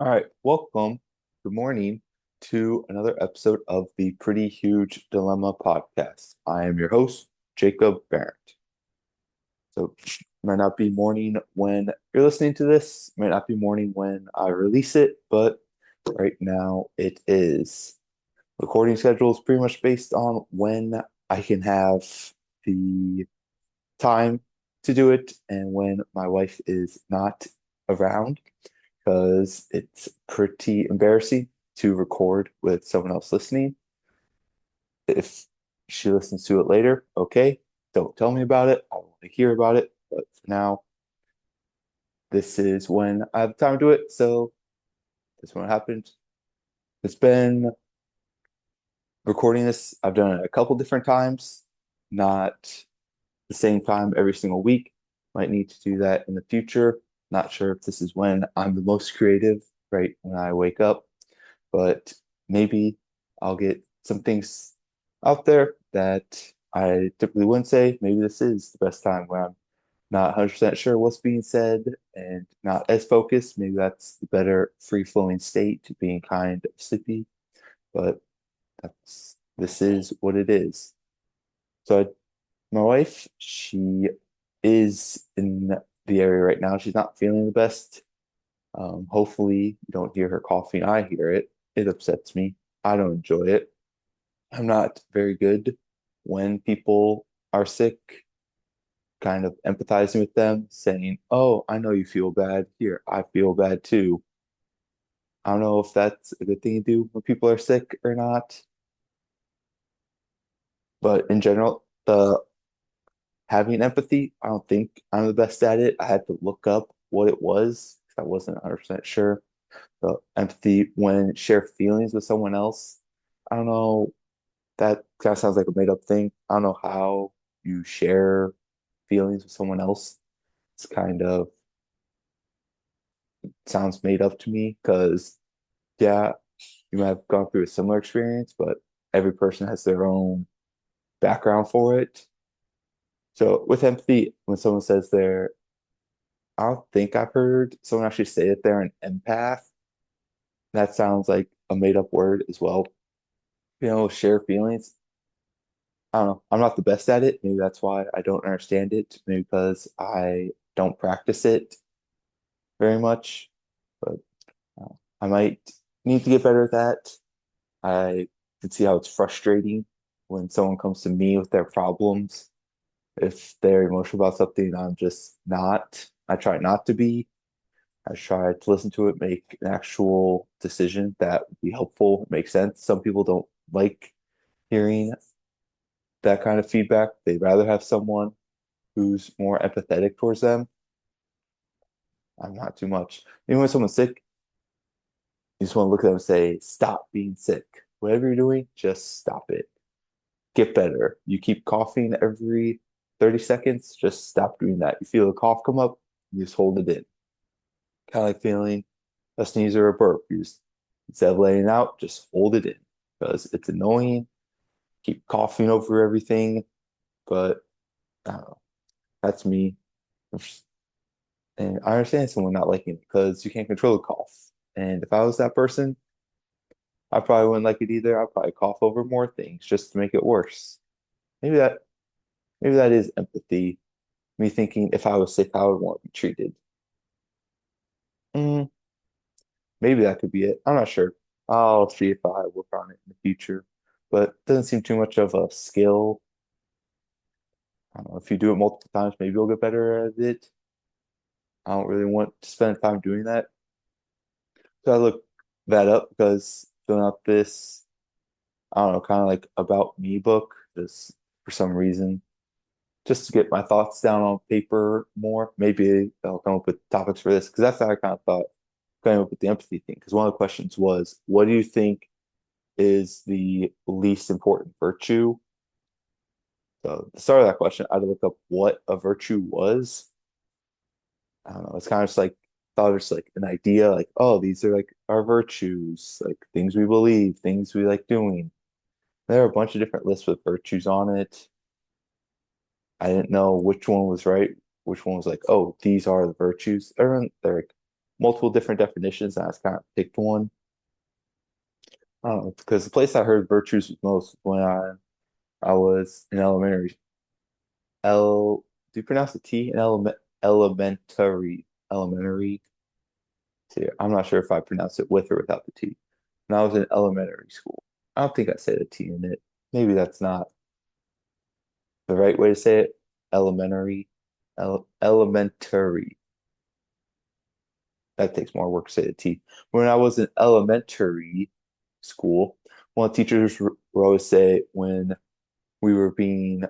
All right, welcome. Good morning to another episode of the Pretty Huge Dilemma podcast. I am your host, Jacob Barrett. So, might not be morning when you're listening to this, might not be morning when I release it, but right now it is. Recording schedule is pretty much based on when I can have the time to do it and when my wife is not around because it's pretty embarrassing to record with someone else listening. If she listens to it later, okay, don't tell me about it. I don't want to hear about it. But for now, this is when I have time to do it. So this is when it happened. It's been recording this. I've done it a couple different times, not the same time every single week. Might need to do that in the future. Not sure if this is when I'm the most creative, right when I wake up, but maybe I'll get some things out there that I typically wouldn't say. Maybe this is the best time where I'm not 100% sure what's being said and not as focused. Maybe that's the better free-flowing state to being kind of sleepy, but this is what it is. So my wife, she is in the area right now. She's not feeling the best. Hopefully you don't hear her coughing. I hear it. It upsets me. I don't enjoy it. I'm not very good when people are sick, kind of empathizing with them, saying, "Oh, I know you feel bad. Here, I feel bad too." I don't know if that's a good thing to do when people are sick or not, but in general, the having empathy, I don't think I'm the best at it. I had to look up what it was because I wasn't 100% sure. The empathy when share feelings with someone else. I don't know. That kind of sounds like a made up thing. I don't know how you share feelings with someone else. It's kind of sounds made up to me because, yeah, you might have gone through a similar experience, but every person has their own background for it. So with empathy, when someone says I don't think I've heard someone actually say that they're an empath. That sounds like a made up word as well. Share feelings. I don't know. I'm not the best at it. Maybe that's why I don't understand it. Maybe because I don't practice it very much. But I might need to get better at that. I can see how it's frustrating when someone comes to me with their problems. If they're emotional about something, I'm just not. I try not to be. I try to listen to it, make an actual decision that would be helpful, make sense. Some people don't like hearing that kind of feedback. They'd rather have someone who's more empathetic towards them. I'm not too much. Even when someone's sick, you just want to look at them and say, stop being sick. Whatever you're doing, just stop it. Get better. You keep coughing every 30 seconds, just stop doing that. You feel a cough come up, you just hold it in. Kind of like feeling a sneeze or a burp. You just, instead of letting it out, just hold it in because it's annoying. Keep coughing over everything, but I don't know. That's me. And I understand someone not liking it because you can't control the cough. And if I was that person, I probably wouldn't like it either. I'd probably cough over more things just to make it worse. Maybe that maybe that is empathy. Me thinking if I was sick, I would want to be treated. Mm, maybe that could be it. I'm not sure. I'll see if I work on it in the future. But it doesn't seem too much of a skill. I don't know. If you do it multiple times, maybe you'll get better at it. I don't really want to spend time doing that. So I look that up because filling out this, I don't know, kind of like about me book, just for some reason, just to get my thoughts down on paper more. Maybe I'll come up with topics for this because that's how I kind of thought coming up with the empathy thing. Because one of the questions was, what do you think is the least important virtue? So the start of that question, I had to look up what a virtue was. I don't know. It's kind of just like thought it was like an idea, like, oh, these are like our virtues, like things we believe, things we like doing. There are a bunch of different lists with virtues on it. I didn't know which one was right, which one was like, oh, these are the virtues. Everyone, they're like multiple different definitions, and I just kind of picked one. Because the place I heard virtues most when I was in elementary. L, do you pronounce the T in elementary? Elementary. See, I'm not sure if I pronounce it with or without the T. When I was in elementary school, I don't think I said a T in it. Maybe that's not the right way to say it. Elementary, elementary. That takes more work to say the T. When I was in elementary school, one of the teachers would always say we were being,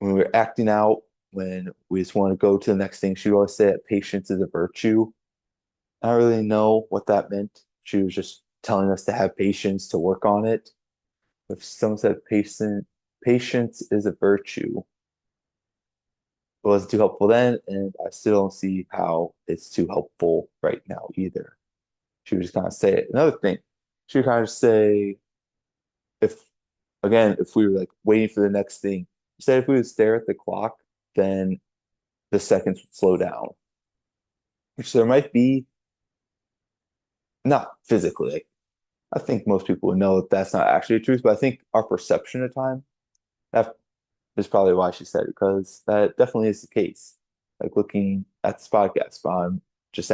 when we were acting out, when we just want to go to the next thing, she would always say that patience is a virtue. I don't really know what that meant. She was just telling us to have patience to work on it. If someone said patience is a virtue, it wasn't too helpful then, and I still don't see how it's too helpful right now either. She would just kind of say it. Another thing, she would kind of say, if again, if we were like waiting for the next thing, instead if we would stare at the clock, then the seconds would slow down. Which there might be, not physically. Like, I think most people would know that that's not actually the truth, but I think our perception of time, that is probably why she said it, because that definitely is the case. Like looking at this podcast, if I'm just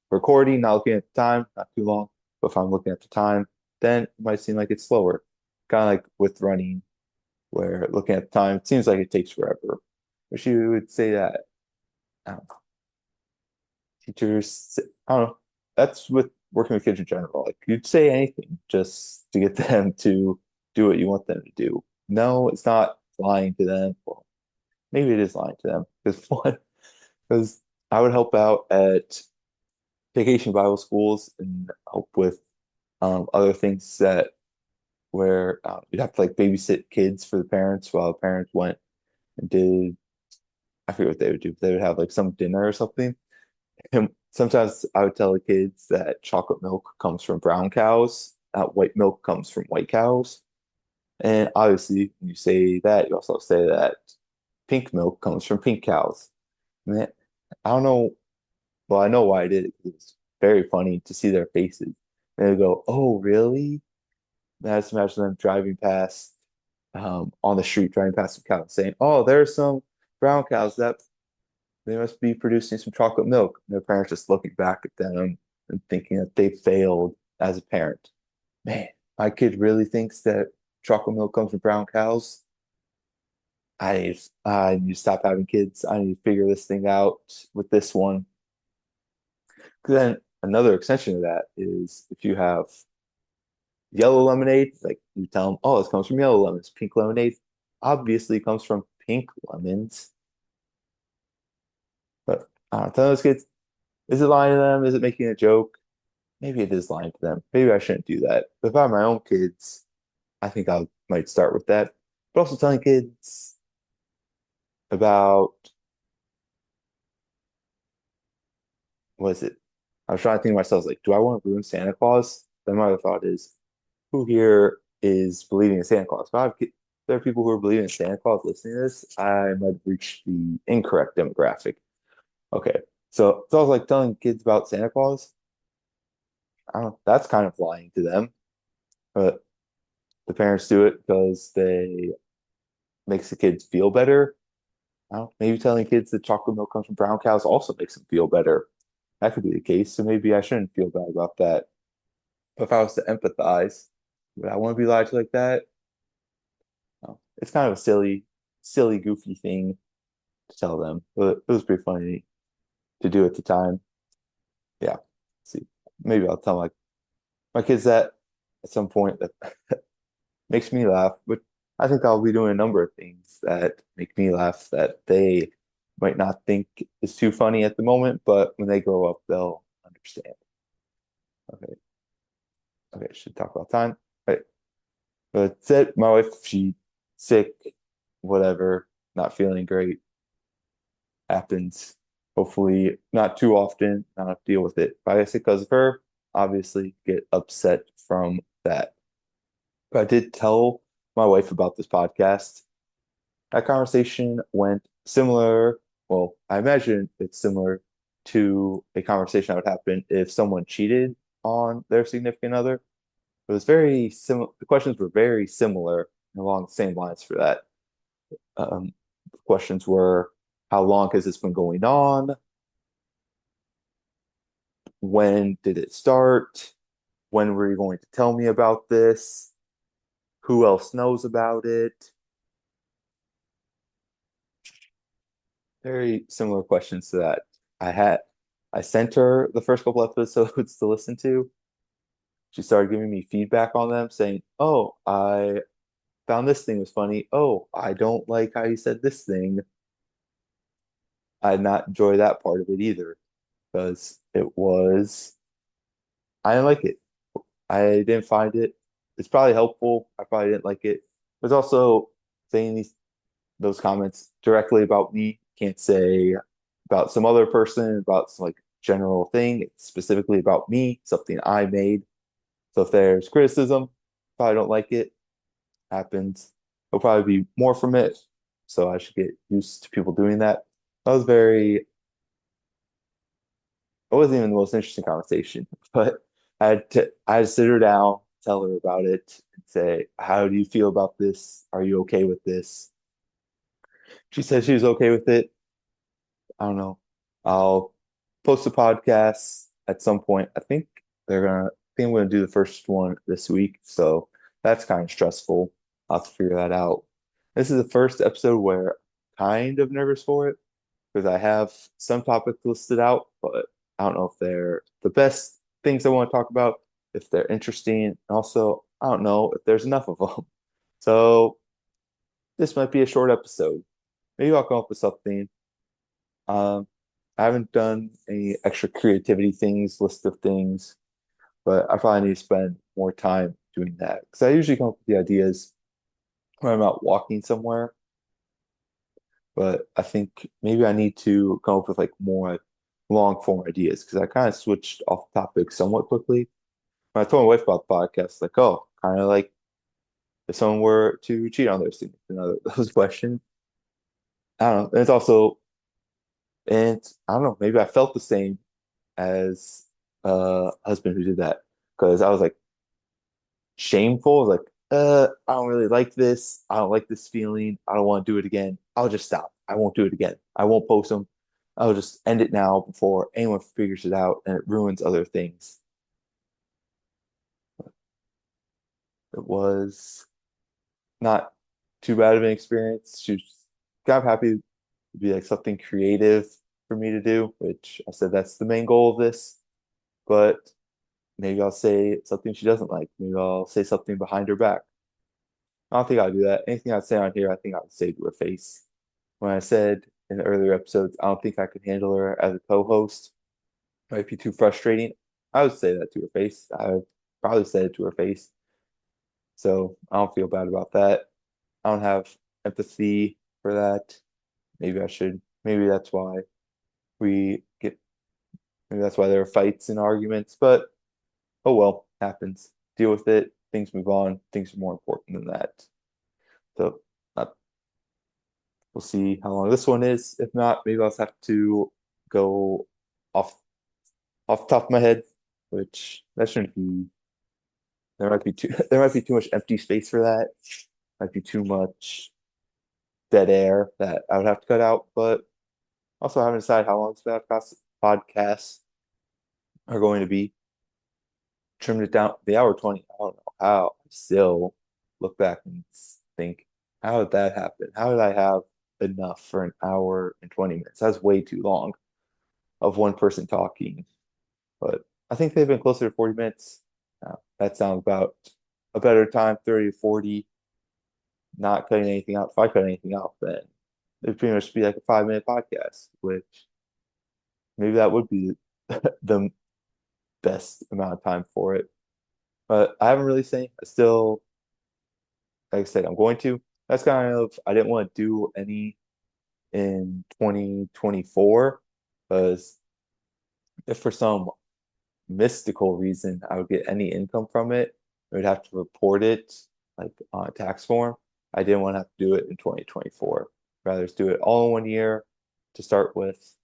recording, not looking at the time, not too long, but if I'm looking at the time, then it might seem like it's slower. Kind of like with running, where looking at the time, it seems like it takes forever. But she would say that, I don't know, teachers, I don't know, that's with working with kids in general. Like you'd say anything just to get them to do what you want them to do. No, it's not lying to them. Well, maybe it is lying to them because one, because I would help out at vacation Bible schools and help with other things that where you'd have to like babysit kids for the parents while the parents went and did, I forget what they would do. They would have like some dinner or something. And sometimes I would tell the kids that chocolate milk comes from brown cows, white milk comes from white cows. And obviously, when you say that, you also say that pink milk comes from pink cows. And I don't know. Well, I know why I did it. It's very funny to see their faces. And they go, "Oh, really?" And I just imagine them driving past, on the street, driving past some cows, saying, "Oh, there's some brown cows that they must be producing some chocolate milk." And their parents just looking back at them and thinking that they failed as a parent. Man, my kid really thinks that chocolate milk comes from brown cows. I need to stop having kids. I need to figure this thing out with this one. 'Cause then another extension of that is if you have yellow lemonade, like you tell them, oh, this comes from yellow lemons. Pink lemonade obviously comes from pink lemons. But I don't tell those kids, is it lying to them? Is it making a joke? Maybe it is lying to them. Maybe I shouldn't do that. But if I have my own kids, I think I might start with that. But also telling kids about, what is it? I was trying to think to myself, like, do I want to ruin Santa Claus? Then my other thought is, who here is believing in Santa Claus? If I have, there are people who are believing in Santa Claus listening to this, I might have reached the incorrect demographic. Okay. So I was like telling kids about Santa Claus. I don't, that's kind of lying to them, but the parents do it because they makes the kids feel better. I don't, maybe telling kids that chocolate milk comes from brown cows also makes them feel better. That could be the case. So maybe I shouldn't feel bad about that. But if I was to empathize, would I want to be lied to like that? No. It's kind of a silly, goofy thing to tell them, but it was pretty funny to do at the time. Yeah. See, maybe I'll tell my kids that at some point. That makes me laugh. But I think I'll be doing a number of things that make me laugh that they might not think is too funny at the moment, but when they grow up, they'll understand. Okay. Okay, should talk about time. Right. But that's it. My wife, she sick, whatever, not feeling great. Happens. Hopefully not too often. I don't have to deal with it. If I get sick because of her, obviously get upset from that. But I did tell my wife about this podcast. That conversation went similar. Well, I imagine it's similar to a conversation that would happen if someone cheated on their significant other. It was very similar. The questions were very similar and along the same lines for that. Um, questions were, how long has this been going on? When did it start? When were you going to tell me about this? Who else knows about it? Very similar questions to that. I had I sent her the first couple episodes to listen to. She started giving me feedback on them, saying, "Oh, I found this thing was funny. Oh, I don't like how you said this thing. I did not enjoy that part of it either because I didn't like it. I didn't find it. It's probably helpful. I probably didn't like it. But also saying those comments directly about me. Can't say about some other person, about some like general thing. It's specifically about me, something I made. So if there's criticism, probably don't like it. Happens. There'll probably be more from it. So I should get used to people doing that. That was very, it wasn't even the most interesting conversation, but I had to sit her down, tell her about it, and say, how do you feel about this? Are you okay with this? She said she was okay with it. I don't know. I'll post a podcast at some point. I think I'm gonna do the first one this week. So that's kind of stressful. I'll have to figure that out. This is the first episode where I'm kind of nervous for it because I have some topics listed out, but I don't know if they're the best things I want to talk about, if they're interesting, and also I don't know if there's enough of them. So this might be a short episode. Maybe I'll come up with something. Um, I haven't done any extra creativity things, list of things, but I probably need to spend more time doing that because I usually come up with the ideas when I'm out walking somewhere. But I think maybe I need to come up with like more long form ideas because I kind of switched off topic somewhat quickly. When I told my wife about the podcast, like, oh, kind of like if someone were to cheat on their significant other, those questions. I don't know. And I don't know, maybe I felt the same as a husband who did that because I was like shameful, like, I don't really like this. I don't like this feeling. I don't want to do it again. I'll just stop. I won't do it again. I won't post them. I'll just end it now before anyone figures it out and it ruins other things. It was not too bad of an experience. She was kind of happy to be like something creative for me to do, which I said that's the main goal of this. But maybe I'll say something she doesn't like. Maybe I'll say something behind her back. I don't think I'd do that. Anything I'd say on here, I think I would say to her face. When I said in the earlier episodes, I don't think I could handle her as a co-host. It might be too frustrating. I would say that to her face. I would probably say it to her face. So I don't feel bad about that. I don't have empathy for that. Maybe I should. Maybe that's why we get, maybe that's why there are fights and arguments, but oh well, happens. Deal with it. Things move on. Things are more important than that. So uh, we'll see how long this one is. If not, maybe I'll just have to go off off the top of my head, which that shouldn't be. There might be too there might be too much empty space for that. Might be too much dead air that I would have to cut out. But also, I haven't decided how long this podcasts are going to be. Trimmed it down the hour 20. I don't know how. I still look back and think, how did that happen? How did I have enough for an hour and 20 minutes? That's way too long of one person talking. But I think they've been closer to 40 minutes. That sounds about a better time, 30 to 40, not cutting anything out. If I cut anything out, then it'd pretty much be like a 5 minute podcast, which maybe that would be the best amount of time for it. But I haven't really seen. I still, like I said, I'm going to. That's kind of, I didn't want to do any in 2024 because if for some mystical reason I would get any income from it, I would have to report it like on a tax form. I didn't want to have to do it in 2024. Rather just do it all in one year to start with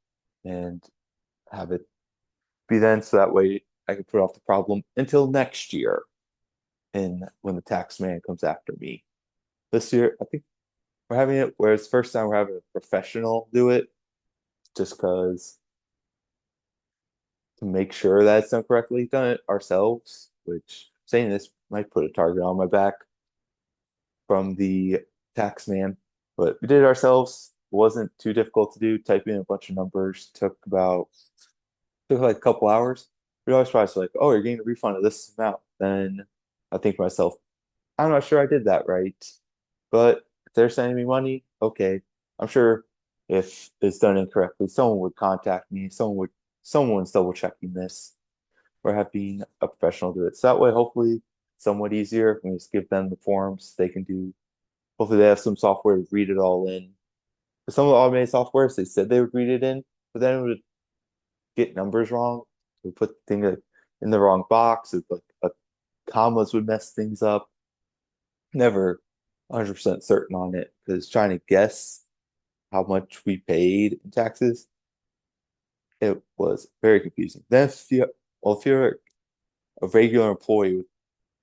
and have it be then, so that way I can put off the problem until next year and when the tax man comes after me. This year, I think we're having it where it's the first time we're having a professional do it, just because to make sure that it's done correctly, done it ourselves, which saying this might put a target on my back from the tax man, but we did it ourselves. It wasn't too difficult to do. Typing in a bunch of numbers took like a couple hours. We always try to like, oh, you're getting a refund of this amount. Then I think to myself, I'm not sure I did that right. But if they're sending me money, okay. I'm sure if it's done incorrectly, someone would contact me. Someone's double checking this or having a professional do it. So that way, hopefully, somewhat easier. We just give them the forms they can do. Hopefully, they have some software to read it all in. For some of the automated softwares, they said they would read it in, but then it would get numbers wrong. We put things in the wrong box. It's like commas would mess things up. Never 100% certain on it because trying to guess how much we paid in taxes, it was very confusing. Then if you're a regular employee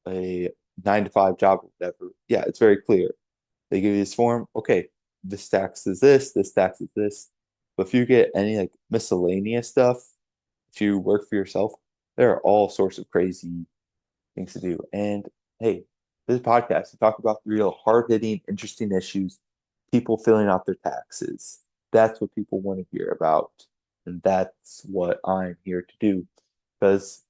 with a 9 to 5 job or whatever, yeah, it's very clear. They give you this form, okay, this tax is this tax is this. But if you get any like miscellaneous stuff, if you work for yourself, there are all sorts of crazy things to do. And hey, this podcast, we talk about the real hard-hitting, interesting issues, people filling out their taxes. That's what people want to hear about. And that's what I'm here to do. Because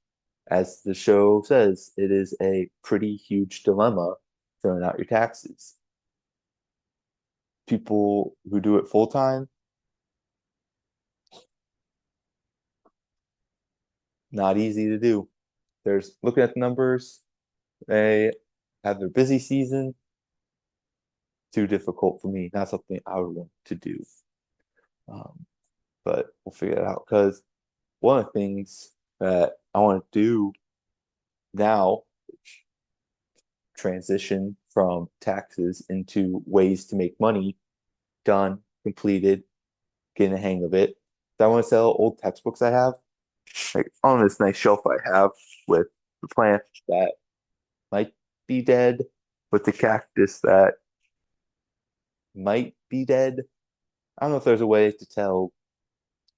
as the show says, it is a pretty huge dilemma filling out your taxes. People who do it full time, not easy to do. There's looking at the numbers, they have their busy season, too difficult for me. Not something I would want to do. Um, but we'll figure it out because one of the things that I want to do now, which transition from taxes into ways to make money, done, completed, getting the hang of it. I want to sell old textbooks I have, like on this nice shelf I have with the plant that might be dead, with the cactus that might be dead. I don't know if there's a way to tell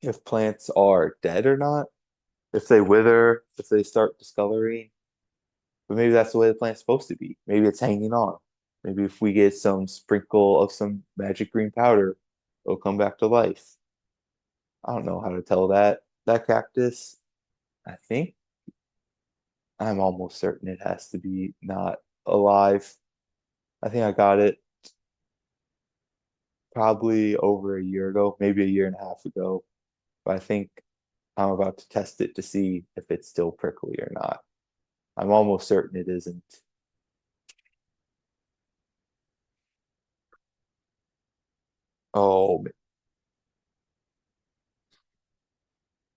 if plants are dead or not, if they wither, if they start discoloring. But maybe that's the way the plant's supposed to be. Maybe it's hanging on. Maybe if we get some sprinkle of some magic green powder, it'll come back to life. I don't know how to tell that. That cactus, I think I'm almost certain it has to be not alive. I think I got it probably over a year ago, maybe a year and a half ago. But I think I'm about to test it to see if it's still prickly or not. I'm almost certain it isn't. Oh,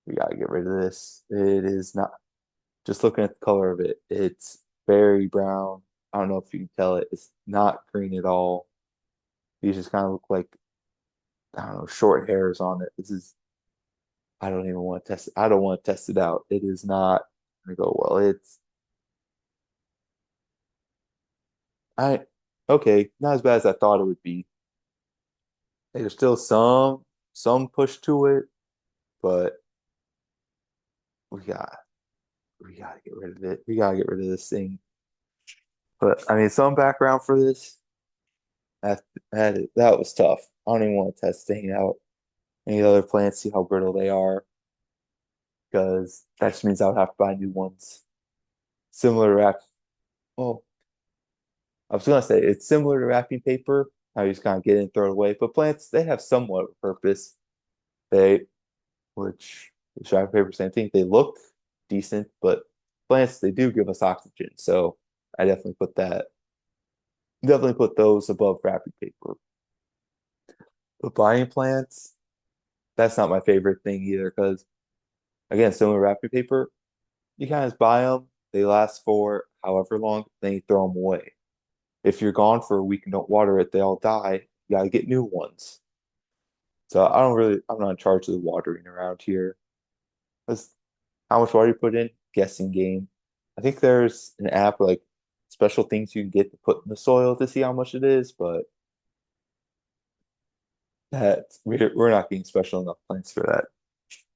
we gotta get rid of this. It is not, just looking at the color of it, it's very brown. I don't know if you can tell it. It's not green at all. These just kind of look like, I don't know, short hairs on it. I don't even want to test it. I don't want to test it out. It is not gonna go well. I, okay, not as bad as I thought it would be. There's still some push to it, but we got, we gotta get rid of it. We gotta get rid of this thing. But I mean, some background for this. That that was tough. I don't even want to test staying out any other plants, see how brittle they are, because that just means I would have to buy new ones. Similar to well, I was gonna say it's similar to wrapping paper. How you just kind of get it and throw it away. But plants, they have somewhat of a purpose. They, which wrapping paper, same thing. They look decent, but plants, they do give us oxygen. So I definitely put those above wrapping paper. But buying plants, that's not my favorite thing either, because again, similar to wrapping paper, you kind of just buy them, they last for however long, then you throw them away. If you're gone for a week and don't water it, they all die. You gotta get new ones. So I'm not in charge of the watering around here. That's how much water you put in, guessing game. I think there's an app like special things you can get to put in the soil to see how much it is, but we're not getting special enough plants for that.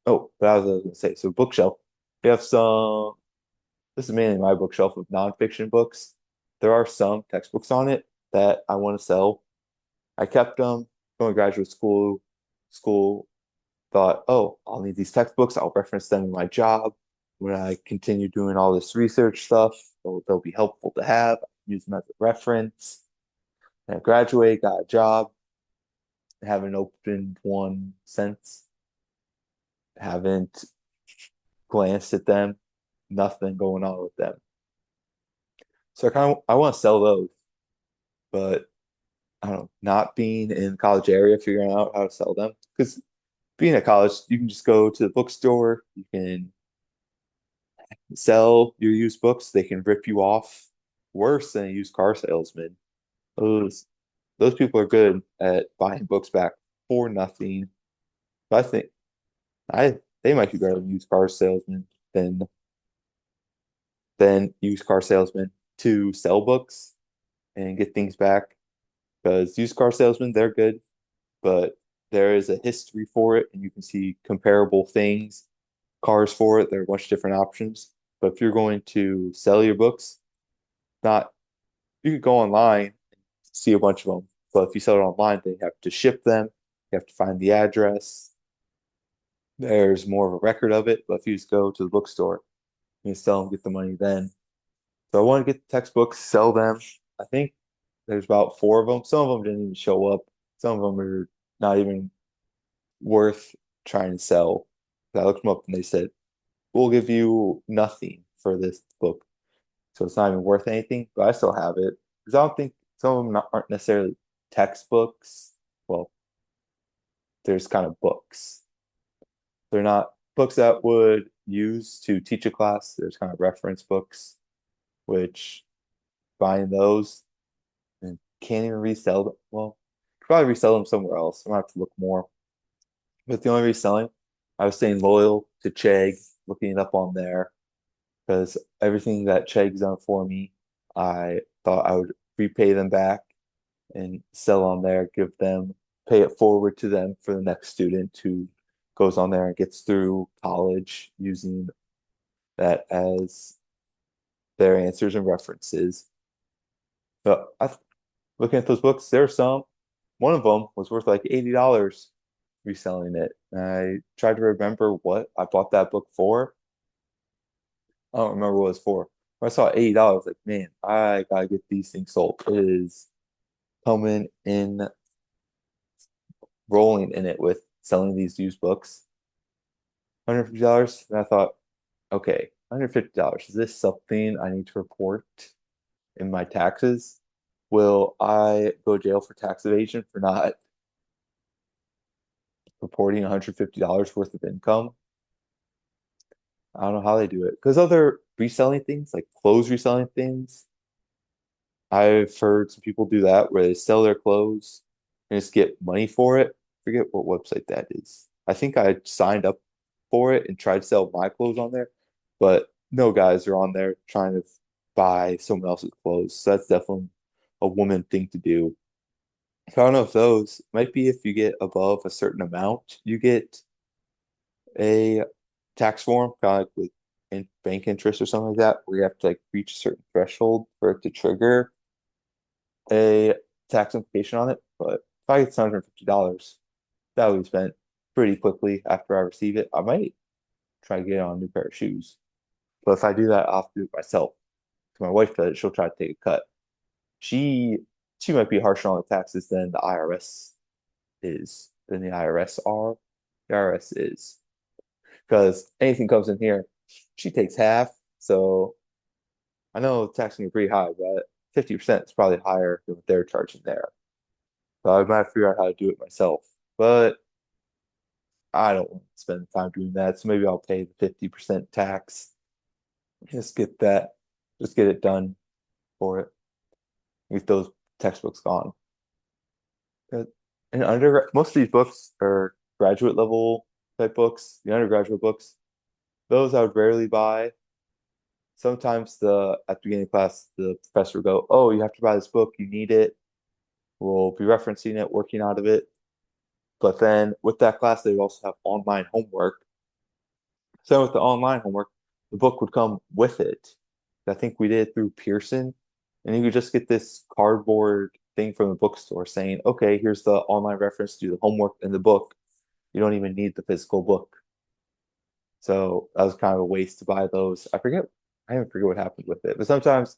Oh, but I was gonna say, so bookshelf. We have some, this is mainly my bookshelf of nonfiction books. There are some textbooks on it that I want to sell. I kept them going to graduate school, thought, oh, I'll need these textbooks. I'll reference them in my job when I continue doing all this research stuff. They'll be helpful to have. Use them as a reference. And I graduate, got a job, haven't opened one since, haven't glanced at them, nothing going on with them. So I want to sell those, but I don't know, not being in the college area, figuring out how to sell them. Because being at college, you can just go to the bookstore, you can sell your used books, they can rip you off worse than a used car salesman. Those those people are good at buying books back for nothing. But I think I they might be better than used car salesmen than used car salesmen to sell books and get things back. Because used car salesmen, they're good, but there is a history for it, and you can see comparable things, cars for it. There are much different options. But if you're going to sell your books, not you could go online and see a bunch of them. But if you sell it online, they have to ship them. You have to find the address. There's more of a record of it. But if you just go to the bookstore, you can sell them, get the money then. So I want to get the textbooks, sell them. I think there's about four of them. Some of them didn't even show up. Some of them are not even worth trying to sell. I looked them up and they said, we'll give you nothing for this book. So it's not even worth anything, but I still have it. Because I don't think some of them aren't necessarily textbooks. Well, there's kind of books. They're not books that would use to teach a class. There's kind of reference books, which buying those and can't even resell them. Well, probably resell them somewhere else. I'm gonna have to look more. But the only reselling, I was staying loyal to Chegg, looking it up on there because everything that Chegg's done for me, I thought I would repay them back and sell on there, give them, pay it forward to them for the next student who goes on there and gets through college using that as their answers and references. But looking at those books, there are some. One of them was worth like $80 reselling it. And I tried to remember what I bought that book for. I don't remember what it was for. When I saw $80, like, man, I gotta get these things sold. It is coming in, rolling in it with selling these used books. $150. And I thought, okay, $150. Is this something I need to report in my taxes? Will I go to jail for tax evasion for not reporting $150 worth of income? I don't know how they do it. Because other reselling things, like clothes reselling things, I've heard some people do that where they sell their clothes and just get money for it. Forget what website that is. I think I signed up for it and tried to sell my clothes on there, but no guys are on there trying to buy someone else's clothes. So that's definitely a woman thing to do. So I don't know if those might be if you get above a certain amount, you get a tax form, kind of like with bank interest or something like that, where you have to like reach a certain threshold for it to trigger a tax implication on it. But if I get $750, that will be spent pretty quickly after I receive it. I might try to get on a new pair of shoes. But if I do that, I'll have to do it myself. If my wife does it, she'll try to take a cut. She she might be harsher on the taxes than the IRS is, than the IRS are. The IRS is. Because anything comes in here, she takes half. So I know taxing is pretty high, but 50% is probably higher than what they're charging there. So I might figure out how to do it myself. But I don't want to spend time doing that. So maybe I'll pay the 50% tax. Just get that, just get it done for it. With those textbooks gone. But in undergrad, most of these books are graduate level type books. The undergraduate books, those I would rarely buy. Sometimes at the beginning of class, the professor would go, "Oh, you have to buy this book. You need it. We'll be referencing it, working out of it." But then with that class, they would also have online homework. So with the online homework, the book would come with it. I think we did it through Pearson, and you could just get this cardboard thing from the bookstore saying, "Okay, here's the online reference to the homework in the book. You don't even need the physical book." So that was kind of a waste to buy those. I even forget what happened with it. But sometimes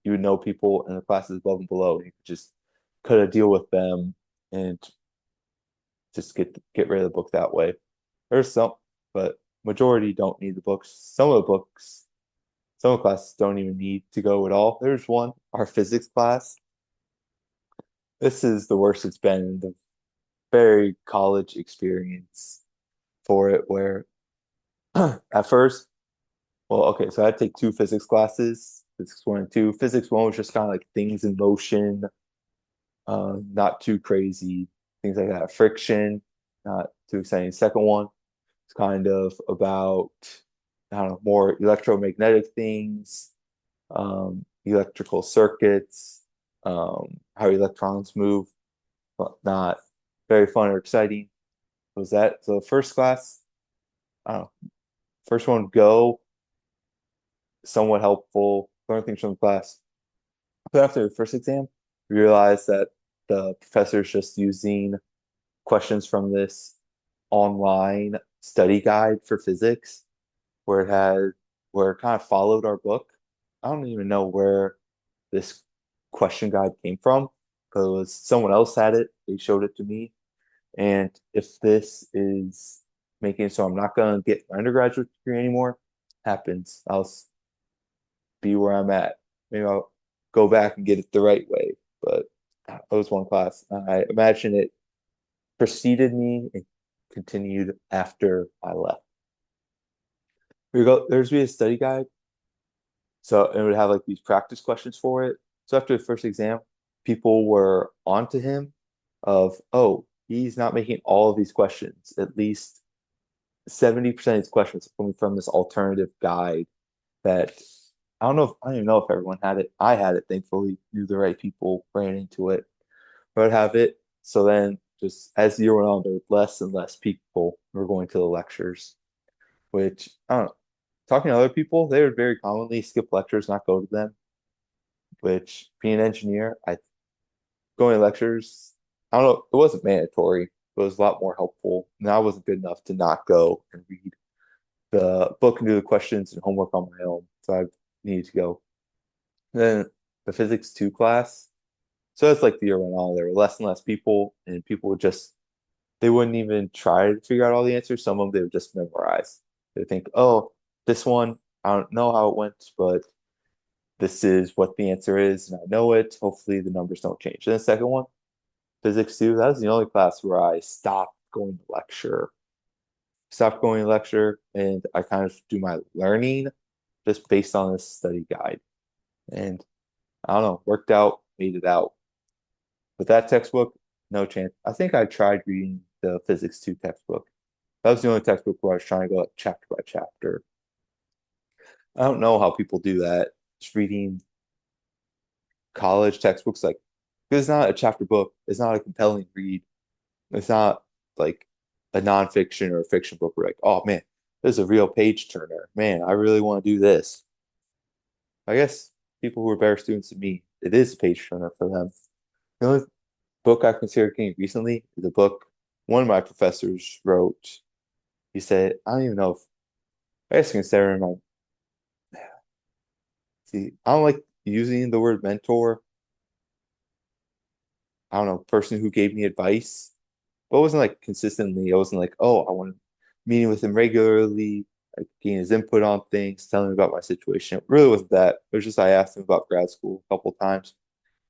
you would know people in the classes above and below, and you could just cut a deal with them and just get rid of the book that way. There's some, but majority don't need the books. Some of the classes don't even need to go at all. There's one, our physics class. This is the worst it's been in the very college experience for it, where at first, well, okay, so I had to take two physics classes, physics one and two. Physics one was just kind of like things in motion, not too crazy, things like that. Friction, not too exciting. Second one, it's kind of about, I don't know, more electromagnetic things, electrical circuits, how electrons move, but not very fun or exciting. Was that so? First class, I don't know, first one go, somewhat helpful, learn things from the class. But after the first exam, we realized that the professor's just using questions from this online study guide for physics where it kind of followed our book. I don't even know where this question guide came from because someone else had it. They showed it to me. And if this is making it so I'm not going to get my undergraduate degree anymore, happens. I'll be where I'm at. Maybe I'll go back and get it the right way. But that was one class. I imagine it preceded me and continued after I left. There's be a study guide. So it would have like these practice questions for it. So after the first exam, people were onto him of, oh, he's not making all of these questions. At least 70% of these questions are coming from this alternative guide that I don't even know if everyone had it. I had it, thankfully, knew the right people, ran into it, but I'd have it. So then just as the year went on, there were less and less people who were going to the lectures, which I don't know. Talking to other people, they would very commonly skip lectures, not go to them, which being an engineer, I going to lectures, I don't know, it wasn't mandatory, but it was a lot more helpful. And I wasn't good enough to not go and read the book and do the questions and homework on my own. So I needed to go. Then the physics two class. So as like the year went on, there were less and less people, and people would just they wouldn't even try to figure out all the answers. Some of them they would just memorize. They think, oh, this one, I don't know how it went, but this is what the answer is, and I know it. Hopefully the numbers don't change. And the second one, physics two, that was the only class where I stopped going to lecture. Stopped going to lecture, and I kind of do my learning just based on this study guide. And I don't know, worked out, made it out. With that textbook, no chance. I think I tried reading the physics two textbook. That was the only textbook where I was trying to go like chapter by chapter. I don't know how people do that. Just reading college textbooks, like, because it's not a chapter book. It's not a compelling read. It's not like a nonfiction or a fiction book where like, oh man, this is a real page turner. Man, I really want to do this. I guess people who are better students than me, it is a page turner for them. The only book I considered getting recently is a book one of my professors wrote. He said, I don't even know if I guess you consider him. See, I don't like using the word mentor. I don't know, person who gave me advice, but it wasn't like consistently. It wasn't like, oh, I want to meeting with him regularly, like getting his input on things, telling him about my situation. It really wasn't that. It was just I asked him about grad school a couple of times,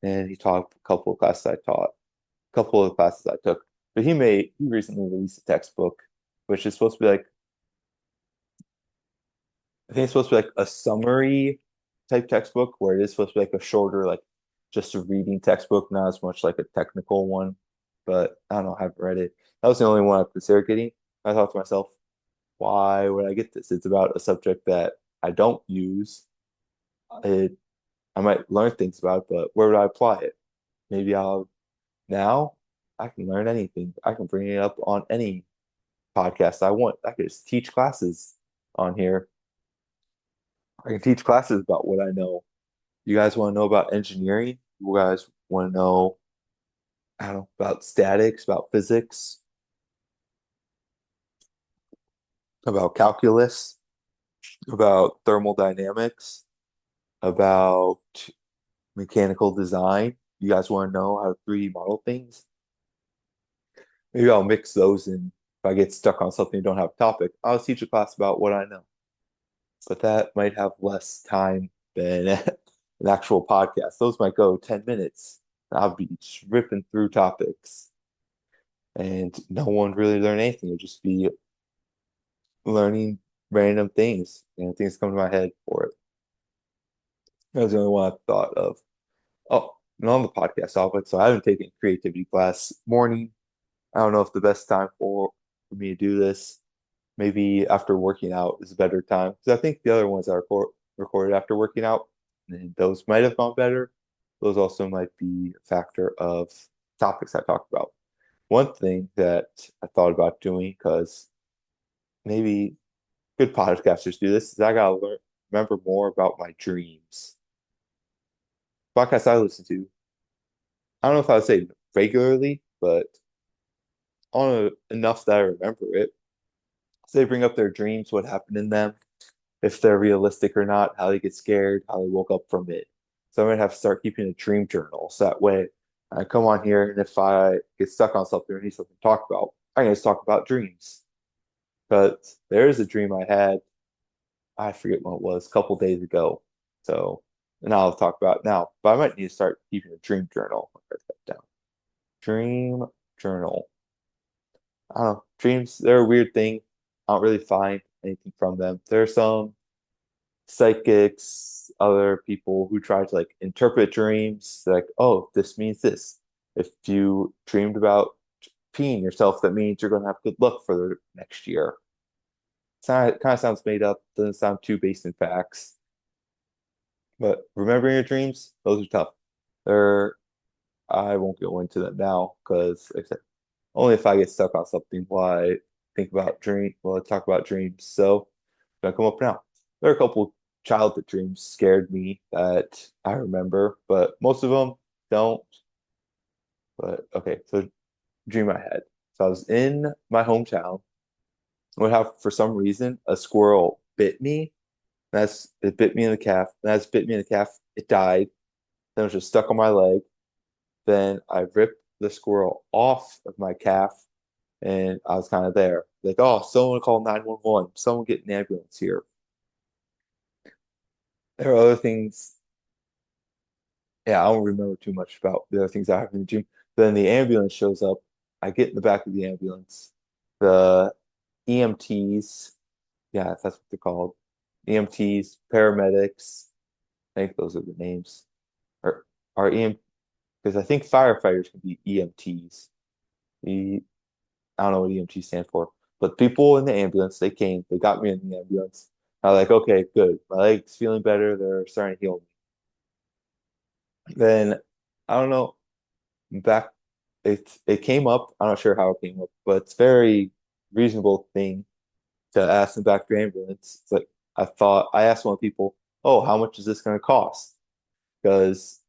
and he taught a couple of classes I taught, a couple of classes I took. But he recently released a textbook, which is supposed to be like I think it's supposed to be like a summary type textbook where it is supposed to be like a shorter, like just a reading textbook, not as much like a technical one. But I don't know, I haven't read it. That was the only one I considered getting. I thought to myself, why would I get this? It's about a subject that I don't use. It I might learn things about it, but where would I apply it? Maybe I'll now I can learn anything. I can bring it up on any podcast I want. I could just teach classes on here. I can teach classes about what I know. You guys want to know about engineering? You guys want to know, I don't know, about statics, about physics, about calculus, about thermodynamics, about mechanical design? You guys want to know how to 3D model things? Maybe I'll mix those in. If I get stuck on something and don't have a topic, I'll teach a class about what I know. But that might have less time than an actual podcast. Those might go 10 minutes. I'll be just ripping through topics and no one really learn anything. It'll just be learning random things and things come to my head for it. That was the only one I thought of. Oh, and on the podcast topic, so I haven't taken creativity class morning. I don't know if the best time for me to do this. Maybe after working out is a better time because I think the other ones I recorded after working out, and those might have gone better. Those also might be a factor of topics I talked about. One thing that I thought about doing, because maybe good podcasters do this, is I gotta remember more about my dreams. Podcasts I listen to, I don't know if I would say regularly, but enough that I remember it. So they bring up their dreams, what happened in them, if they're realistic or not, how they get scared, how they woke up from it. So I'm gonna have to start keeping a dream journal. So that way I come on here and if I get stuck on something or need something to talk about, I can just talk about dreams. But there's a dream I had, I forget when it was, a couple days ago. So and I'll talk about it now. But I might need to start keeping a dream journal. I'll write that down. Dream journal. I don't know. Dreams, they're a weird thing. I don't really find anything from them. There are some psychics, other people who try to like interpret dreams, like, oh, this means this. If you dreamed about peeing yourself, that means you're going to have good luck for the next year. It kind of sounds made up, doesn't sound too based in facts. But remembering your dreams, those are tough. They're, I won't go into them now because, like I said, only if I get stuck on something while I think about while I talk about dreams. So, gonna come up now. There are a couple childhood dreams scared me that I remember, but most of them don't. But okay, so dream I had. So I was in my hometown. Would have for some reason a squirrel bit me. It bit me in the calf. That's bit me in the calf. It died. Then it was just stuck on my leg. Then I ripped the squirrel off of my calf, and I was kind of there. Like, oh, someone call 911. Someone get an ambulance here. There are other things. Yeah, I don't remember too much about the other things that happened in the gym. Then the ambulance shows up. I get in the back of the ambulance. The EMTs, yeah, that's what they're called. EMTs, paramedics. I think those are the names. Or are EM because I think firefighters can be EMTs. E, I don't know what EMT stand for, but people in the ambulance, they came, they got me in the ambulance. I was like, okay, good. My leg's feeling better. They're starting to heal me. Then I don't know. Back it came up. I'm not sure how it came up, but it's very reasonable thing to ask them back to the ambulance. It's like I asked one of the people, oh, how much is this going to cost? Because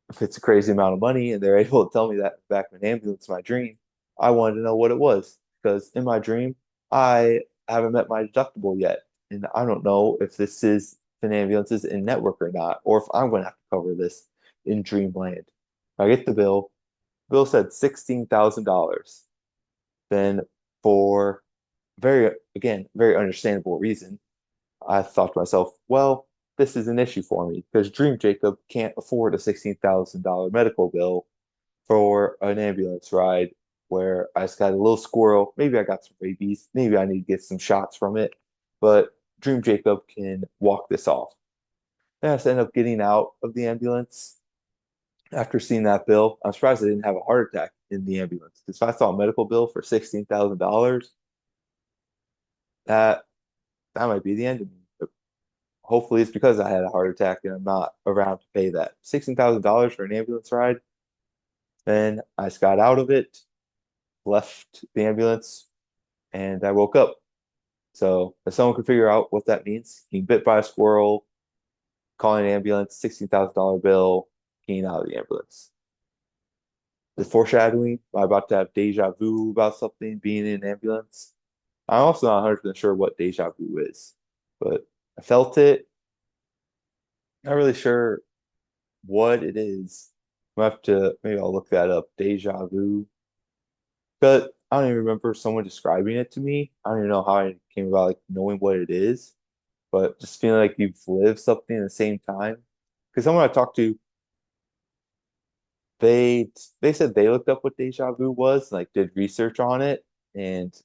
if it's a crazy amount of money and they're able to tell me that back in an ambulance, my dream, I wanted to know what it was. Because in my dream, I haven't met my deductible yet. And I don't know if this is if an ambulance is in network or not, or if I'm going to have to cover this in dreamland. I get the bill. Bill said $16,000. Then for very understandable reason, I thought to myself, well, this is an issue for me because Dream Jacob can't afford a $16,000 medical bill for an ambulance ride where I just got a little squirrel. Maybe I got some rabies. Maybe I need to get some shots from it. But Dream Jacob can walk this off. Then I just ended up getting out of the ambulance after seeing that bill. I'm surprised I didn't have a heart attack in the ambulance because if I saw a medical bill for $16,000, that that might be the end of me. But hopefully, it's because I had a heart attack and I'm not around to pay that $16,000 for an ambulance ride. Then I just got out of it, left the ambulance, and I woke up. So if someone could figure out what that means, getting bit by a squirrel, calling an ambulance, $16,000 bill, getting out of the ambulance. The foreshadowing, am I about to have deja vu about something being in an ambulance? I'm also not 100% sure what deja vu is, but I felt it. Not really sure what it is. I have to, maybe I'll look that up. Deja vu. But I don't even remember someone describing it to me. I don't even know how I came about like knowing what it is, but just feeling like you've lived something at the same time. Because someone I talked to, they they said they looked up what deja vu was, like did research on it, and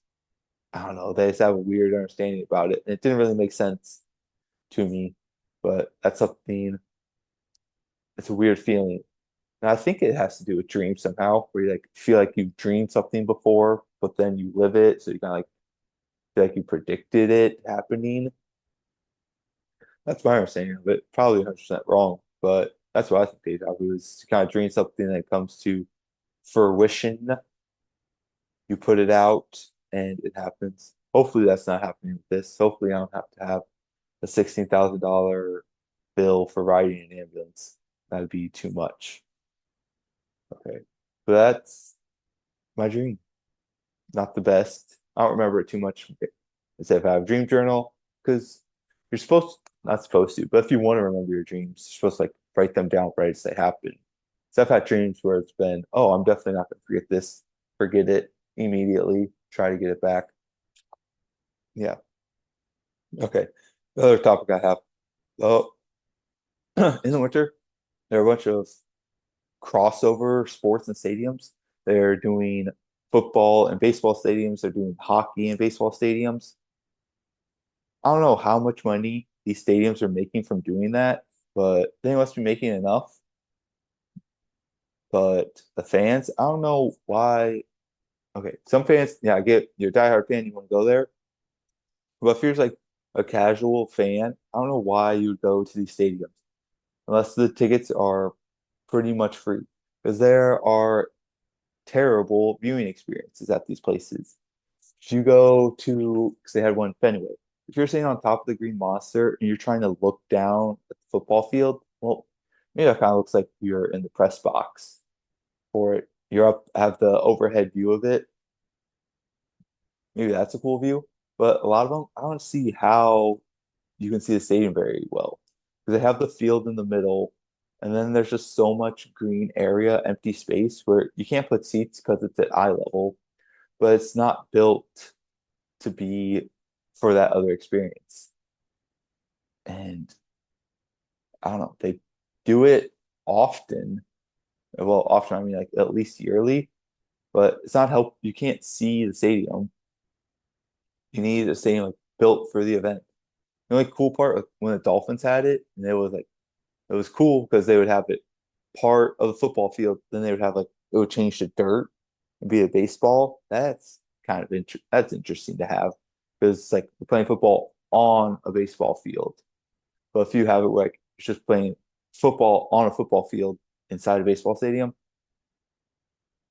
I don't know, they just have a weird understanding about it. And it didn't really make sense to me, but that's something, it's a weird feeling. And I think it has to do with dreams somehow, where you like feel like you've dreamed something before, but then you live it, so you kind of like feel like you predicted it happening. That's my understanding of it. Probably 100% wrong, but that's what I think deja vu is. You kind of dream something that comes to fruition. You put it out and it happens. Hopefully that's not happening with this. Hopefully I don't have to have a $16,000 bill for riding an ambulance. That'd be too much. Okay. But that's my dream. Not the best. I don't remember it too much. Instead if I have a dream journal, because you're supposed not supposed to, but if you want to remember your dreams, you're supposed to like write them down right as they happen. So I've had dreams where it's been, oh, I'm definitely not gonna forget this, forget it immediately, try to get it back. Yeah. Okay. The other topic I have. Oh, in the winter, there are a bunch of crossover sports and stadiums. They're doing football and baseball stadiums. They're doing hockey and baseball stadiums. I don't know how much money these stadiums are making from doing that, but they must be making enough. But the fans, I don't know why. Okay, some fans, yeah, I get you're a diehard fan, you want to go there. But if you're just like a casual fan, I don't know why you would go to these stadiums unless the tickets are pretty much free. Because there are terrible viewing experiences at these places. If you go to, because they had one in Fenway, if you're sitting on top of the Green Monster and you're trying to look down at the football field, well, maybe that kind of looks like you're in the press box for it. You're up, have the overhead view of it. Maybe that's a cool view. But a lot of them, I don't see how you can see the stadium very well because they have the field in the middle, and then there's just so much green area, empty space where you can't put seats because it's at eye level, but it's not built to be for that other experience. And I don't know, they do it often. Well, often, I mean like at least yearly, but it's not help. You can't see the stadium. You need a stadium like built for the event. The only cool part like, when the Dolphins had it, and it was cool because they would have it part of the football field, then they would have like it would change to dirt and be a baseball. That's kind of that's interesting to have because it's like you're playing football on a baseball field. But if you have it like it's just playing football on a football field inside a baseball stadium,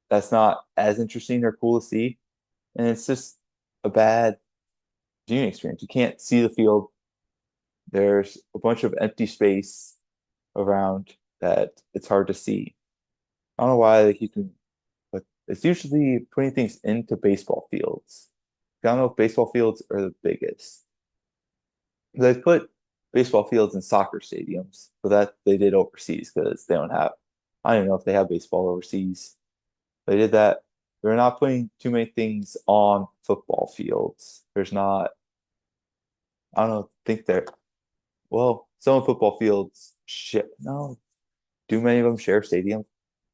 that's not as interesting or cool to see. And it's just a bad viewing experience. You can't see the field. There's a bunch of empty space around that it's hard to see. I don't know why like, you can, but it's usually putting things into baseball fields. I don't know if baseball fields are the biggest. They put baseball fields in soccer stadiums, but that they did overseas because they don't have, I don't even know if they have baseball overseas. They did that. They're not putting too many things on football fields. There's not, I don't know, think they're, well, some football fields, shit, no, do many of them share stadiums?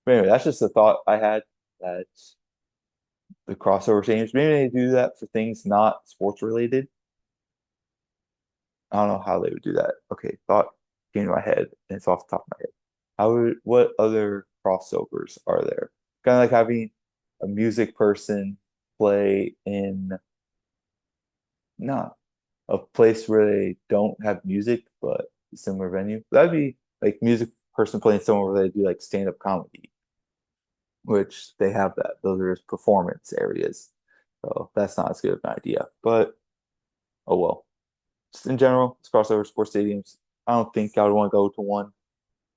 But anyway, that's just a thought I had that the crossover stadiums, maybe they do that for things not sports related. I don't know how they would do that. Okay, thought came to my head and it's off the top of my head. What other crossovers are there? Kind of like having a music person play in not a place where they don't have music, but a similar venue. That'd be like music person playing somewhere where they do like stand-up comedy, which they have that. Those are just performance areas. So that's not as good of an idea. But oh well. Just in general, it's crossover sports stadiums. I don't think I would want to go to one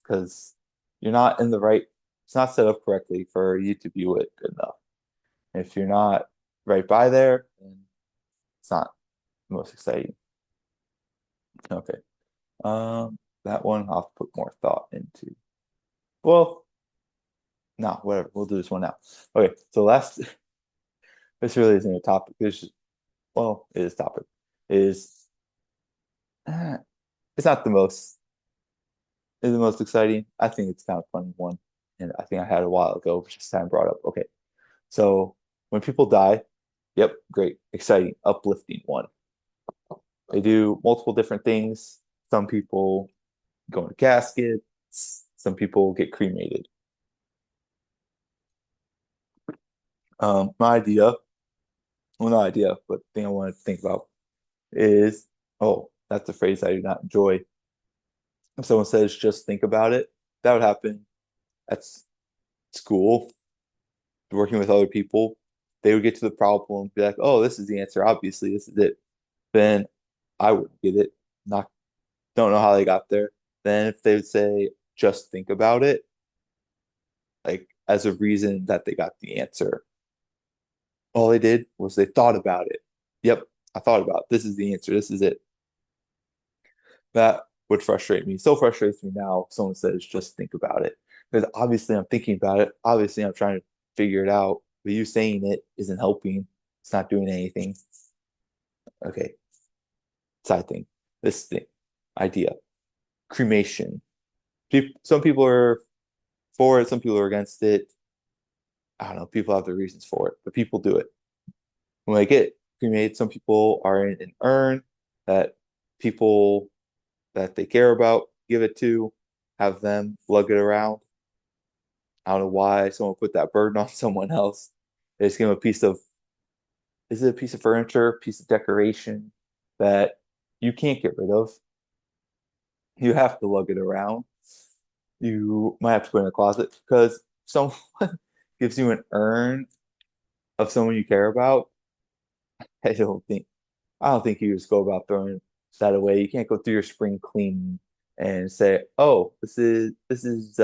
because you're not in the right, it's not set up correctly for you to view it good enough. If you're not right by there, then it's not the most exciting. Okay. that one I'll have to put more thought into. Well, no, whatever. We'll do this one now. Okay, so last this really isn't a topic. Well, it is topic. Is uh, it's not the most is the most exciting. I think it's kind of fun one, and I think I had a while ago, which is time brought up. Okay, so when people die, yep, great, exciting, uplifting one. They do multiple different things. Some people go in caskets. Some people get cremated. My idea, well, no idea, but thing I want to think about is, oh, that's a phrase I do not enjoy. If someone says just think about it, that would happen at school, working with other people. They would get to the problem, be like, oh, this is the answer. Obviously, this is it. Then I wouldn't get it. Not don't know how they got there. Then if they would say just think about it, like as a reason that they got the answer, all they did was they thought about it. Yep, I thought about it. This is the answer. This is it. That would frustrate me. So frustrates me now if someone says just think about it. Because obviously I'm thinking about it. Obviously I'm trying to figure it out. But you saying it isn't helping. It's not doing anything. Okay, side thing. This thing. Idea. Cremation. Some people are for it, some people are against it. I don't know. People have their reasons for it, but people do it. When they get cremated, some people are in an urn that people that they care about give it to, have them lug it around. I don't know why someone put that burden on someone else. They just give them a piece of, is it a piece of furniture, piece of decoration that you can't get rid of? You have to lug it around. You might have to put it in a closet because someone gives you an urn of someone you care about. I don't think I don't think you just go about throwing that away. You can't go through your spring cleaning and say, "Oh, this is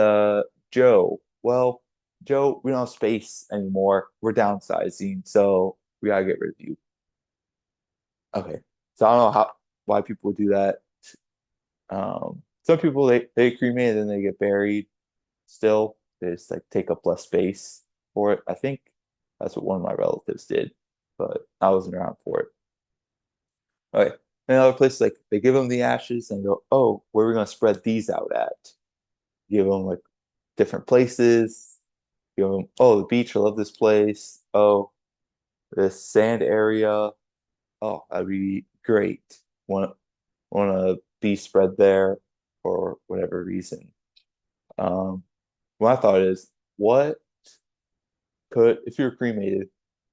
Joe." Well, Joe, we don't have space anymore. We're downsizing, so we gotta get rid of you. Okay. So I don't know how why people would do that. Some people they cremate and then they get buried still. They just like take up less space for it. I think that's what one of my relatives did, but I wasn't around for it. Okay. And other places like they give them the ashes and go, oh, where are we gonna spread these out at? Give them like different places. Give them, oh, the beach, I love this place. Oh, this sand area. Oh, that'd be great. Want to be spread there for whatever reason. Um, my thought is, what could, if you were cremated,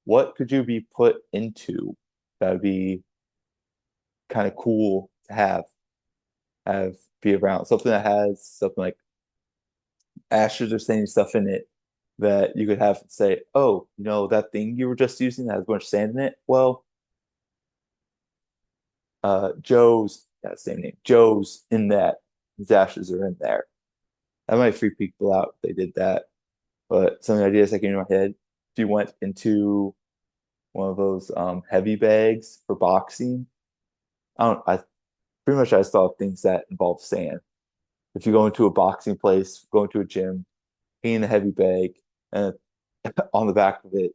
what could you be put into that'd be kind of cool to have be around? Something that has something like ashes or sand stuff in it that you could have say, oh, that thing you were just using that has a bunch of sand in it. Well, Joe's that same name. Joe's in that. His ashes are in there. That might freak people out if they did that. But some of the ideas that came to my head, if you went into one of those heavy bags for boxing, I pretty much I just thought of things that involve sand. If you go into a boxing place, go into a gym, be in a heavy bag, and on the back of it,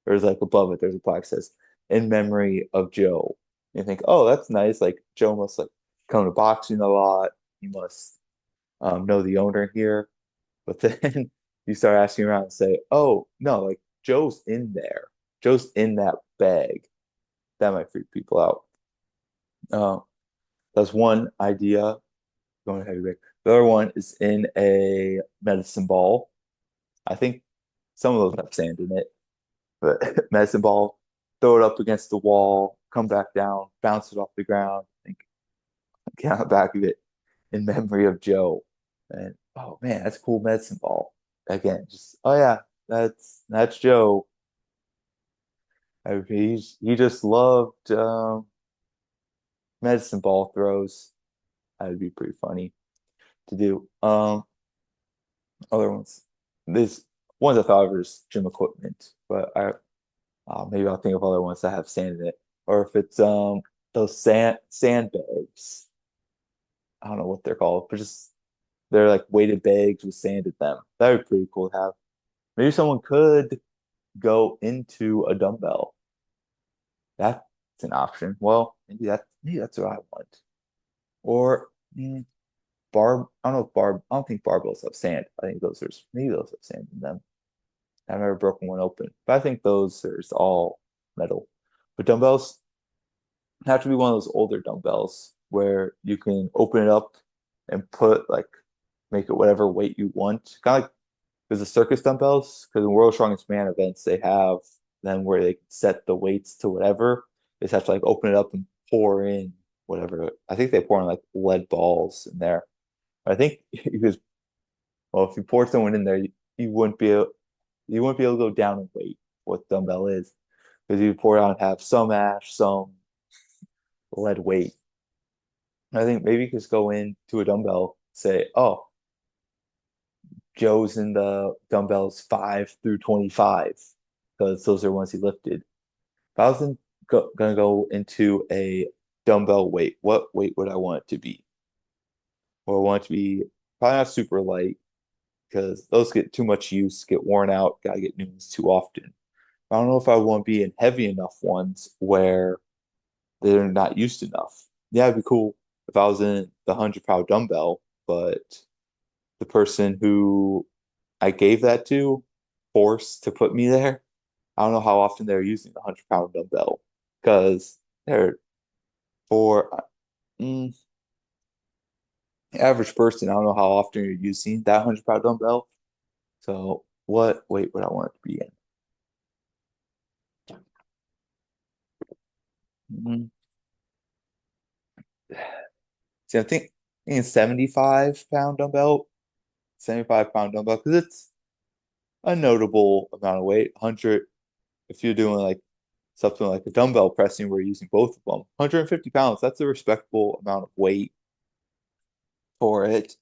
there's like above it, there's a plaque that says, in memory of Joe. You think, oh, that's nice. Like Joe must like come to boxing a lot. He must know the owner here. But then you start asking around and say, oh, no, like Joe's in there. Joe's in that bag. That might freak people out. Uh, that's one idea. Going heavy bag. The other one is in a medicine ball. I think some of those have sand in it, but medicine ball, throw it up against the wall. come back down, bounce it off the ground, and get on the back of it in memory of Joe. And oh man, that's a cool medicine ball. Again, just oh yeah, that's Joe. He just loved medicine ball throws. That'd be pretty funny to do. Other ones. This ones I thought of was gym equipment, but I maybe I'll think of other ones that have sand in it. Or if it's those sandbags. I don't know what they're called, but just they're like weighted bags with sand in them. That would be pretty cool to have. Maybe someone could go into a dumbbell. That's an option. Well, maybe that's what I want. Or I don't know if I don't think barbells have sand. I think maybe those have sand in them. I've never broken one open, but I think those are all metal. But dumbbells have to be one of those older dumbbells where you can open it up and put like make it whatever weight you want. Kind of like there's the circus dumbbells because in World Strongest Man events they have them where they can set the weights to whatever. They just have to like open it up and pour in whatever. I think they pour in like lead balls in there. I think because well, if you pour someone in there, you wouldn't be able to go down in weight what dumbbell is because you pour it on have some ash, some lead weight. I think maybe you could just go into a dumbbell, say, oh, Joe's in the dumbbells 5 through 25 because those are ones he lifted. If I was gonna go into a dumbbell weight, what weight would I want it to be? Well, I want it to be probably not super light because those get too much use, get worn out, gotta get new ones too often. I don't know if I want to be in heavy enough ones where they're not used enough. Yeah, it'd be cool if I was in the 100 pound dumbbell, but the person who I gave that to, forced to put me there, I don't know how often they're using the 100 pound dumbbell because they're for mm, average person. I don't know how often you're using that 100 pound dumbbell. So what weight would I want it to be in? Mm, See, I think in 75 pound dumbbell, 75 pound dumbbell, because it's a notable amount of weight. 100, if you're doing like something like a dumbbell pressing where you're using both of them, 150 pounds, that's a respectable amount of weight for it.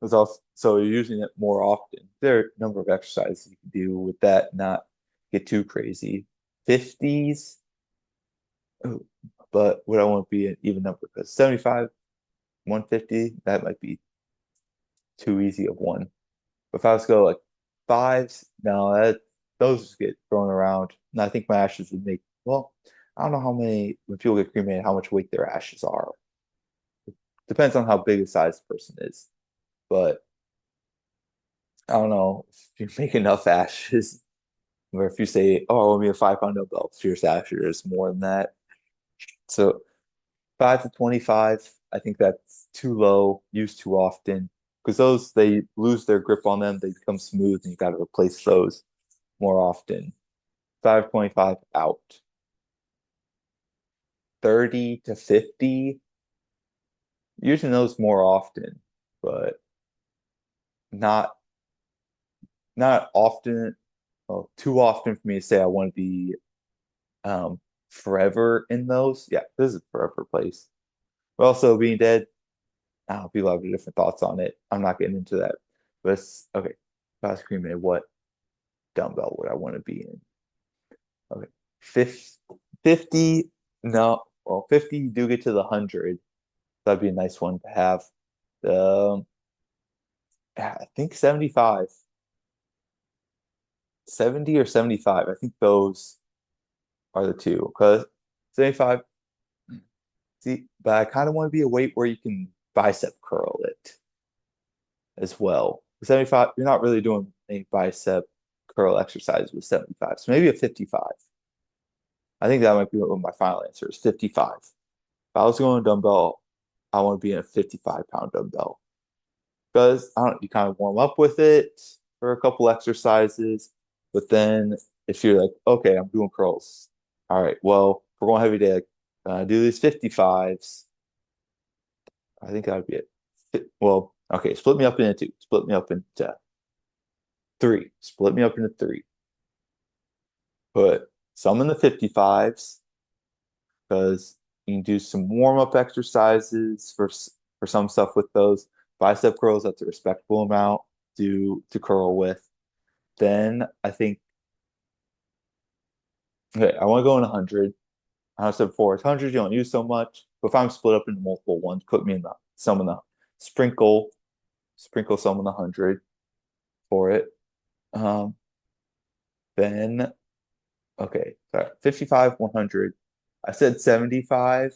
It's also, so you're using it more often. There are a number of exercises you can do with that, not get too crazy. 50s, ooh, but would I want to be an even number? Because 75, 150, that might be too easy of one. But if I was to go like fives, no, those just get thrown around. And I think my ashes would make, well, I don't know how many, when people get cremated, how much weight their ashes are. Depends on how big a size the person is. But I don't know if you make enough ashes, or if you say, oh, I want me a 5 pound dumbbell, fierce ashes is more than that. So 5 to 25, I think that's too low, used too often. Because those, they lose their grip on them, they become smooth, and you got to replace those more often. 525 out. 30 to 50, using those more often, but not not often, well, too often for me to say I want to be forever in those. Yeah, this is a forever place. But also being dead, people have different thoughts on it. I'm not getting into that. But okay. If I was cremated, what dumbbell would I want to be in? Okay. 50, no, well, 50 you do get to the 100. That'd be a nice one to have. Um, yeah, I think 75, 70 or 75. I think those are the two. Because 75, see, but I kind of want to be a weight where you can bicep curl it as well. 75, you're not really doing any bicep curl exercise with 75. So maybe a 55. I think that might be what my final answer is 55. If I was going dumbbell, I want to be in a 55 pound dumbbell. Because I don't, you kind of warm up with it for a couple exercises, but then if you're like, okay, I'm doing curls. All right, well, we're going heavy day. Like, Do these 55s. I think that would be it. Well, okay, split me up into two. Split me up into three. Split me up into three. Put some in the 55s because you can do some warm-up exercises for some stuff with those. Bicep curls, that's a respectable amount to curl with. Then I think, okay, I want to go in 100. I said before, it's 100, you don't use so much. But if I'm split up into multiple ones, put me in some in the sprinkle, sprinkle some in the 100 for it. Um, then, okay, sorry, 55, 100. I said 75,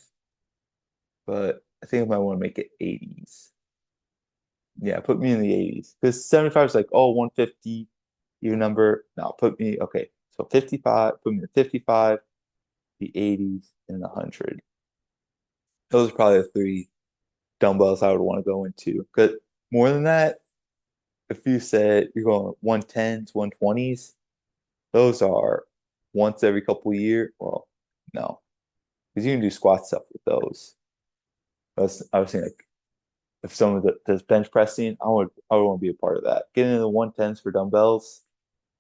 but I think I might want to make it 80s. Yeah, put me in the 80s. Because 75 is like, oh, 150, even number. No, put me, okay. So 55, put me in 55, the 80s, and the 100. Those are probably the three dumbbells I would want to go into. Because more than that, if you said you're going 110s, 120s, those are once every couple of years. Well, no, because you can do squat stuff with those. I was thinking like if someone does bench pressing, I would want to be a part of that. Getting into the 110s for dumbbells,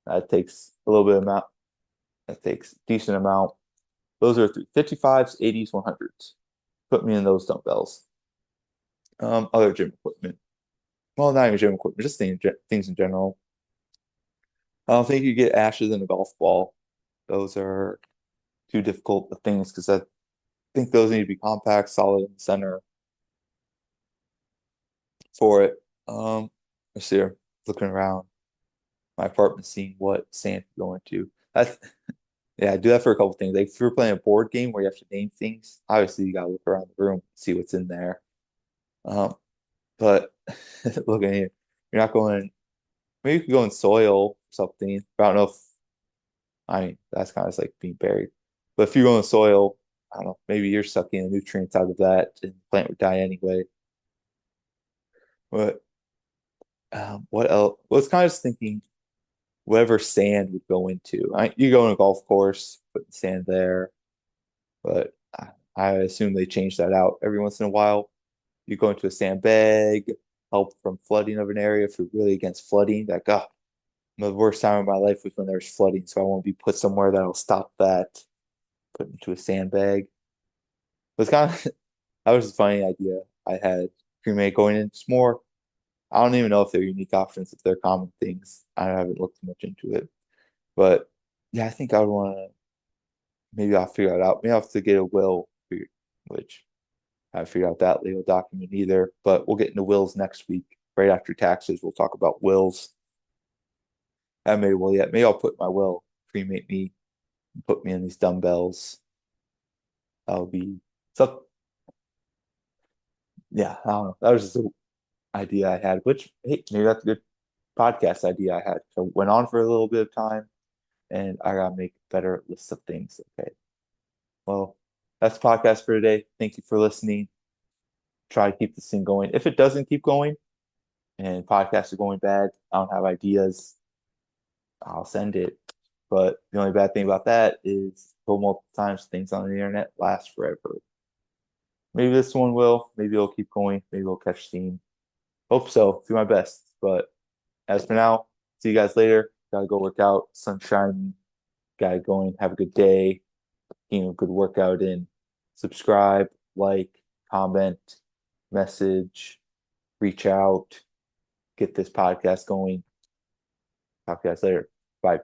that takes a little bit of amount. That takes a decent amount. Those are 55s, 80s, 100s. Put me in those dumbbells. Other gym equipment. Well, not even gym equipment, just things in general. I don't think you get ashes in a golf ball. Those are too difficult of things because I think those need to be compact, solid in the center for it. Let's see here. Looking around my apartment, seeing what sand to go into. That's yeah, I do that for a couple things. Like if you're playing a board game where you have to name things, obviously you gotta look around the room, see what's in there. Um, but looking here, you're not going. Maybe you could go in soil or something. But I don't know if I mean that's kind of like being buried. But if you go in soil, I don't know. Maybe you're sucking the nutrients out of that, and the plant would die anyway. But what else? Well, it's kind of just thinking whatever sand would go into. You go in a golf course, put the sand there, but I assume they change that out every once in a while. You go into a sandbag, help from flooding of an area if you're really against flooding. Like, the worst time of my life was when there's flooding, so I want to be put somewhere that'll stop that. Put into a sandbag. It was kind of that was a funny idea I had cremate going in. It's more, I don't even know if they're unique options, if they're common things. I haven't looked too much into it. But yeah, I think I would want to maybe I'll figure it out. Maybe I'll have to get a will, which I haven't figured out that legal document either. But we'll get into wills next week, right after taxes. We'll talk about wills. I haven't made a will yet. Maybe I'll put my will, cremate me, put me in these dumbbells. That'll be so. Yeah, I don't know. That was just an idea I had, which hey, maybe that's a good podcast idea I had. So went on for a little bit of time, and I gotta make better lists of things. Okay. Well, that's the podcast for today. Thank you for listening. Try to keep this thing going. If it doesn't keep going and podcasts are going bad, I don't have ideas, I'll send it. But the only bad thing about that is multiple times things on the internet last forever. Maybe this one will. Maybe it'll keep going. Maybe it'll catch steam. Hope so. Do my best. But as for now, see you guys later. Gotta go work out. Sunshine. Gotta go and have a good day. Good workout in. Subscribe, like, comment, message, reach out, get this podcast going. Talk to you guys later. Bye.